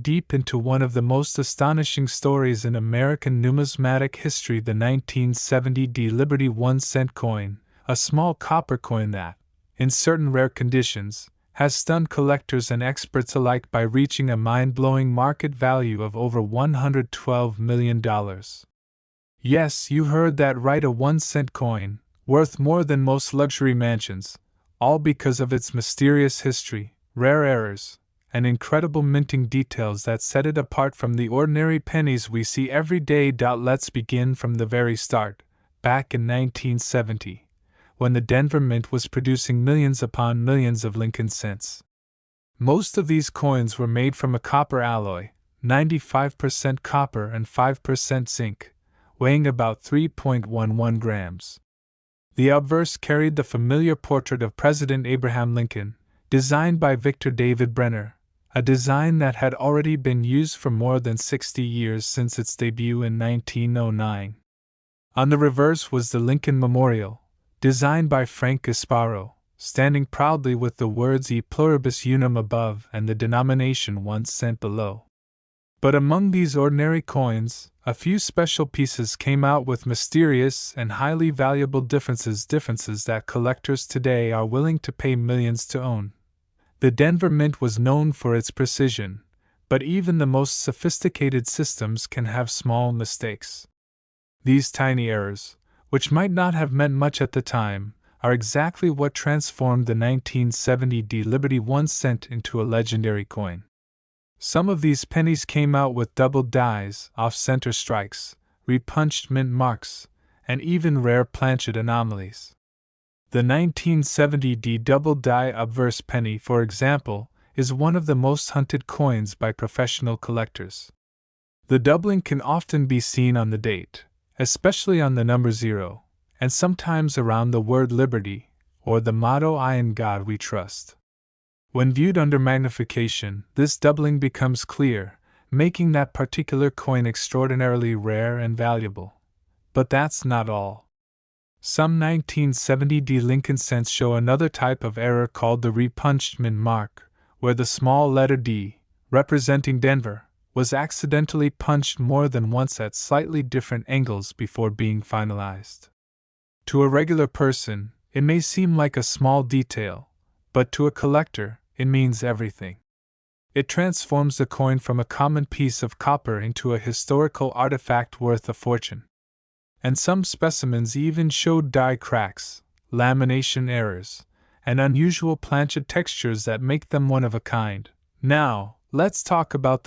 deep into one of the most astonishing stories in American numismatic history, the 1970 D Liberty 1-cent coin, a small copper coin that, in certain rare conditions, has stunned collectors and experts alike by reaching a mind-blowing market value of over $112 million. Yes, you heard that right, a 1-cent coin, worth more than most luxury mansions, all because of its mysterious history, rare errors, and incredible minting details that set it apart from the ordinary pennies we see every day. Let's begin from the very start, back in 1970, when the Denver Mint was producing millions upon millions of Lincoln cents. Most of these coins were made from a copper alloy, 95% copper and 5% zinc, weighing about 3.11 grams. The obverse carried the familiar portrait of President Abraham Lincoln, designed by Victor David Brenner, a design that had already been used for more than 60 years since its debut in 1909. On the reverse was the Lincoln Memorial, designed by Frank Gasparo, standing proudly with the words E pluribus unum above and the denomination 1 cent below. But among these ordinary coins, a few special pieces came out with mysterious and highly valuable differences that collectors today are willing to pay millions to own. The Denver Mint was known for its precision, but even the most sophisticated systems can have small mistakes. These tiny errors, which might not have meant much at the time, are exactly what transformed the 1970 D Liberty 1 cent into a legendary coin. Some of these pennies came out with doubled dies, off-center strikes, repunched mint marks, and even rare planchet anomalies. The 1970 D double die obverse penny, for example, is one of the most hunted coins by professional collectors. The doubling can often be seen on the date, especially on the number 0, and sometimes around the word liberty, or the motto I in God we trust. When viewed under magnification, this doubling becomes clear, making that particular coin extraordinarily rare and valuable. But that's not all. Some 1970 D Lincoln cents show another type of error called the repunched mint mark, where the small letter D, representing Denver, was accidentally punched more than once at slightly different angles before being finalized. To a regular person, it may seem like a small detail, but to a collector, it means everything. It transforms the coin from a common piece of copper into a historical artifact worth a fortune. And some specimens even showed die cracks, lamination errors, and unusual planchet textures that make them one of a kind. Now, let's talk about